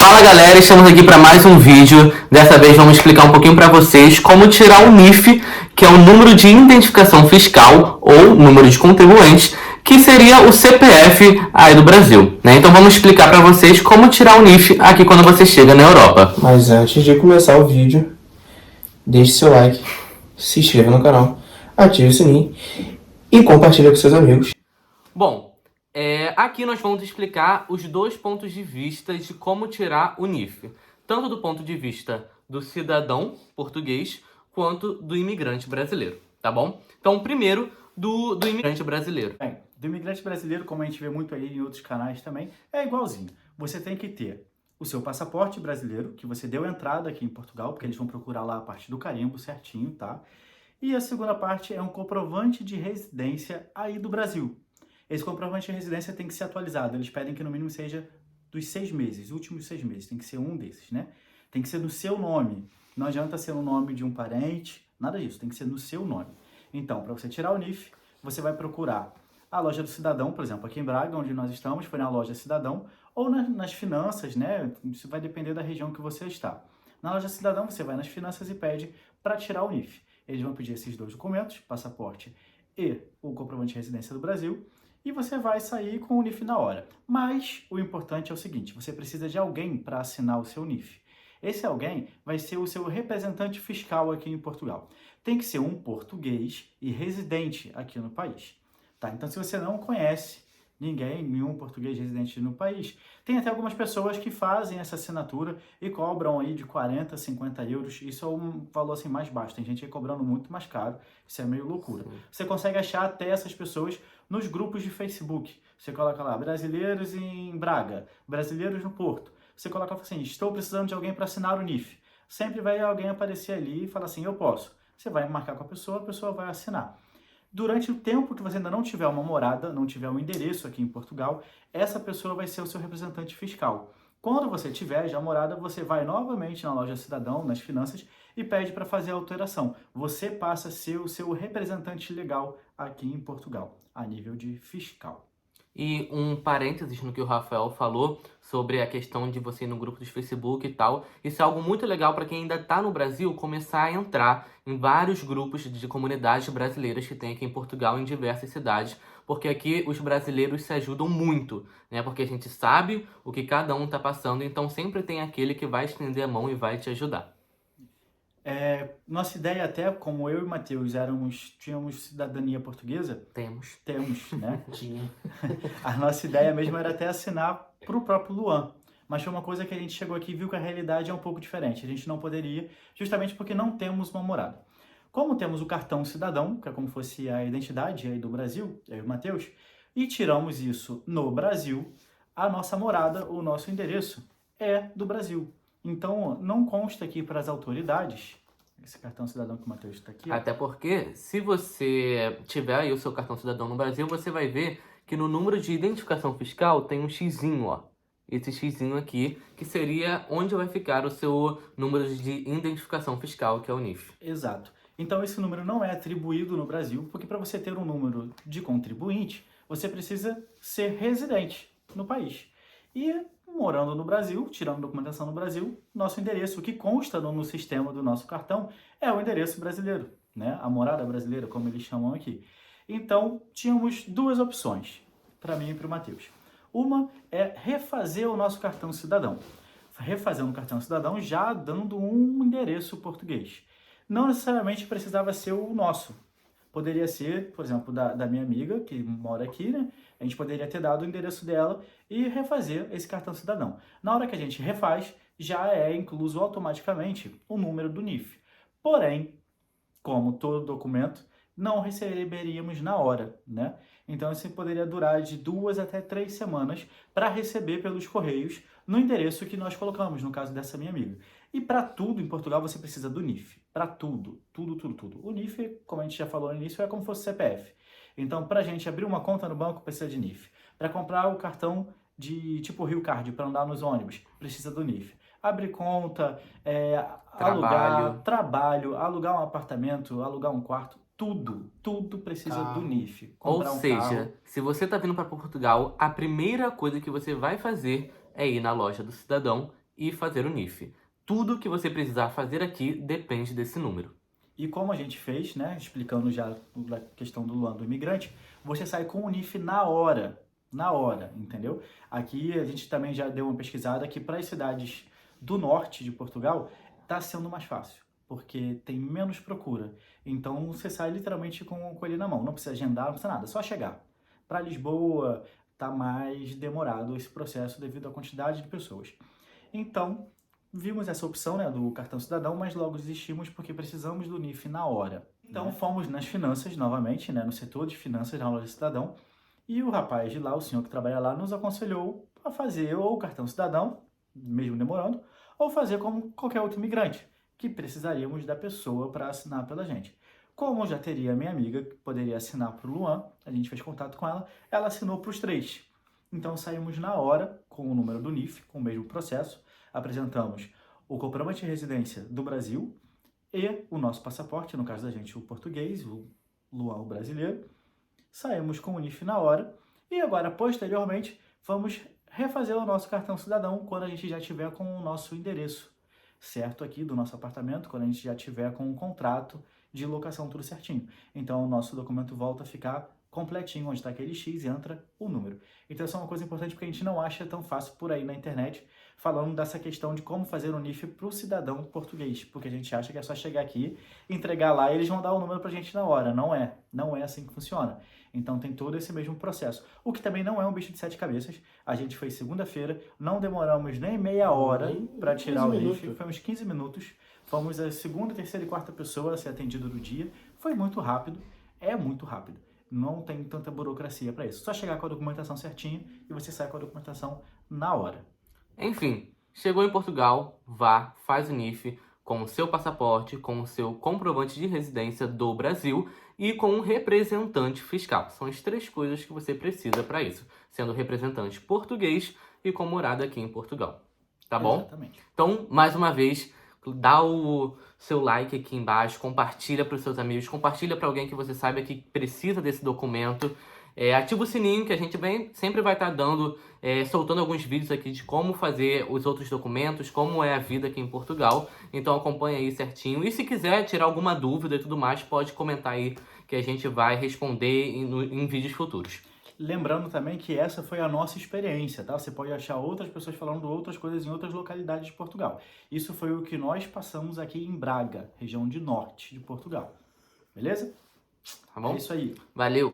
Fala galera, estamos aqui para mais um vídeo. Dessa vez vamos explicar um pouquinho para vocês como tirar o NIF, que é o número de identificação fiscal ou número de contribuinte, que seria o CPF aí do Brasil, né? Então vamos explicar para vocês como tirar o NIF aqui quando você chega na Europa. Mas antes de começar o vídeo, deixe seu like, se inscreva no canal, ative o sininho e compartilhe com seus amigos. Bom, aqui nós vamos explicar os dois pontos de vista de como tirar o NIF. Tanto do ponto de vista do cidadão português, quanto do imigrante brasileiro, tá bom? Então, primeiro, do imigrante brasileiro. Bem, do imigrante brasileiro, como a gente vê muito aí em outros canais também, é igualzinho. Você tem que ter o seu passaporte brasileiro, que você deu entrada aqui em Portugal, porque eles vão procurar lá a parte do carimbo certinho, tá? E a segunda parte é um comprovante de residência aí do Brasil. Esse comprovante de residência tem que ser atualizado. Eles pedem que no mínimo seja dos 6 meses, últimos 6 meses. Tem que ser um desses, né? Tem que ser no seu nome. Não adianta ser no nome de um parente, nada disso. Tem que ser no seu nome. Então, para você tirar o NIF, você vai procurar a loja do cidadão, por exemplo, aqui em Braga, onde nós estamos, foi na loja Cidadão, ou nas finanças, né? Isso vai depender da região que você está. Na loja Cidadão, você vai nas finanças e pede para tirar o NIF. Eles vão pedir esses dois documentos, passaporte e o comprovante de residência do Brasil, e você vai sair com o NIF na hora. Mas o importante é o seguinte, você precisa de alguém para assinar o seu NIF. Esse alguém vai ser o seu representante fiscal aqui em Portugal. Tem que ser um português e residente aqui no país. Tá? Então, se você não conhece nenhum português residente no país, tem até algumas pessoas que fazem essa assinatura e cobram aí de 40, 50 euros. Isso é um valor assim mais baixo. Tem gente aí cobrando muito mais caro. Isso é meio loucura. Sim. Você consegue achar até essas pessoas nos grupos de Facebook. Você coloca lá, brasileiros em Braga, brasileiros no Porto. Você coloca assim, estou precisando de alguém para assinar o NIF. Sempre vai alguém aparecer ali e falar assim, eu posso. Você vai marcar com a pessoa vai assinar. Durante o tempo que você ainda não tiver uma morada, não tiver um endereço aqui em Portugal, essa pessoa vai ser o seu representante fiscal. Quando você tiver já morada, você vai novamente na loja Cidadão, nas finanças, e pede para fazer a alteração. Você passa a ser o seu representante legal aqui em Portugal, a nível de fiscal. E um parênteses no que o Rafael falou sobre a questão de você ir no grupo do Facebook e tal. Isso é algo muito legal para quem ainda está no Brasil, começar a entrar em vários grupos de comunidades brasileiras que tem aqui em Portugal, em diversas cidades. Porque aqui os brasileiros se ajudam muito, né? Porque a gente sabe o que cada um está passando, então sempre tem aquele que vai estender a mão e vai te ajudar. Nossa ideia até, como eu e o Matheus tínhamos cidadania portuguesa. Temos, né? Tinha. A nossa ideia mesmo era até assinar para o próprio Luan. Mas foi uma coisa que a gente chegou aqui e viu que a realidade é um pouco diferente. A gente não poderia, justamente porque não temos uma morada. Como temos o cartão cidadão, que é como fosse a identidade aí do Brasil, eu e o Matheus, e tiramos isso no Brasil, a nossa morada, o nosso endereço é do Brasil. Então, não consta aqui para as autoridades, esse cartão cidadão que o Matheus está aqui. Até porque, se você tiver aí o seu cartão cidadão no Brasil, você vai ver que no número de identificação fiscal tem um xizinho, ó. Esse xizinho aqui, que seria onde vai ficar o seu número de identificação fiscal, que é o NIF. Exato. Então, esse número não é atribuído no Brasil, porque para você ter um número de contribuinte, você precisa ser residente no país. E morando no Brasil, tirando documentação no Brasil, nosso endereço, o que consta no sistema do nosso cartão, é o endereço brasileiro, né? A morada brasileira, como eles chamam aqui. Então, tínhamos duas opções, para mim e para o Matheus. Uma é refazer o nosso cartão cidadão. Refazer um cartão cidadão já dando um endereço português. Não necessariamente precisava ser o nosso. Poderia ser, por exemplo, da minha amiga, que mora aqui, né? A gente poderia ter dado o endereço dela e refazer esse cartão cidadão. Na hora que a gente refaz, já é incluso automaticamente o número do NIF. Porém, como todo documento, não receberíamos na hora, né? Então, isso poderia durar de 2 até 3 semanas para receber pelos correios no endereço que nós colocamos, no caso dessa minha amiga. E para tudo em Portugal você precisa do NIF. Para tudo. O NIF, como a gente já falou no início, é como se fosse CPF. Então, para a gente abrir uma conta no banco, precisa de NIF. Para comprar o cartão de tipo Rio Card, para andar nos ônibus, precisa do NIF. Abrir conta, alugar trabalho, alugar um apartamento, alugar um quarto, tudo precisa do NIF. Ou seja, se você está vindo para Portugal, a primeira coisa que você vai fazer é ir na loja do cidadão e fazer o NIF. Tudo que você precisar fazer aqui depende desse número. E como a gente fez, né, explicando já a questão do Luan do imigrante, você sai com o NIF na hora, entendeu? Aqui a gente também já deu uma pesquisada que para as cidades do norte de Portugal está sendo mais fácil, porque tem menos procura. Então você sai literalmente com ele na mão, não precisa agendar, não precisa nada, é só chegar. Para Lisboa está mais demorado esse processo devido à quantidade de pessoas. Então, vimos essa opção, né, do cartão cidadão, mas logo desistimos porque precisamos do NIF na hora. Então fomos nas finanças novamente, né, no setor de finanças na loja cidadão, e o rapaz de lá, o senhor que trabalha lá, nos aconselhou a fazer ou o cartão cidadão, mesmo demorando, ou fazer como qualquer outro imigrante, que precisaríamos da pessoa para assinar pela gente. Como já teria a minha amiga, que poderia assinar para o Luan, a gente fez contato com ela assinou para os 3. Então saímos na hora com o número do NIF, com o mesmo processo, apresentamos o comprovante de residência do Brasil e o nosso passaporte, no caso da gente o português, o Luan o brasileiro. Saímos com o NIF na hora e agora, posteriormente, vamos refazer o nosso cartão cidadão quando a gente já tiver com o nosso endereço certo aqui do nosso apartamento, quando a gente já tiver com o contrato de locação tudo certinho. Então o nosso documento volta a ficar completinho, onde está aquele X e entra o número. Então isso é uma coisa importante porque a gente não acha tão fácil por aí na internet falando dessa questão de como fazer o NIF para o cidadão português, porque a gente acha que é só chegar aqui, entregar lá e eles vão dar o número para a gente na hora. Não é assim que funciona. Então tem todo esse mesmo processo. O que também não é um bicho de 7 cabeças. A gente foi segunda-feira, não demoramos nem meia hora para tirar o NIF, foi uns 15 minutos. Fomos a segunda, terceira e quarta pessoa a ser atendido no dia. Foi muito rápido, é muito rápido. Não tem tanta burocracia para isso. Só chegar com a documentação certinha e você sai com a documentação na hora. Enfim, chegou em Portugal, vá, faz o NIF com o seu passaporte, com o seu comprovante de residência do Brasil e com um representante fiscal. São as 3 coisas que você precisa para isso, sendo representante português e com morada aqui em Portugal. Tá bom? Exatamente. Então, mais uma vez, dá o seu like aqui embaixo, compartilha para os seus amigos, compartilha para alguém que você saiba que precisa desse documento. Ativa o sininho que a gente sempre vai estar soltando alguns vídeos aqui de como fazer os outros documentos, como é a vida aqui em Portugal. Então acompanha aí certinho. E se quiser tirar alguma dúvida e tudo mais, pode comentar aí que a gente vai responder em vídeos futuros. Lembrando também que essa foi a nossa experiência, tá? Você pode achar outras pessoas falando outras coisas em outras localidades de Portugal. Isso foi o que nós passamos aqui em Braga, região de norte de Portugal. Beleza? Tá bom? É isso aí. Valeu!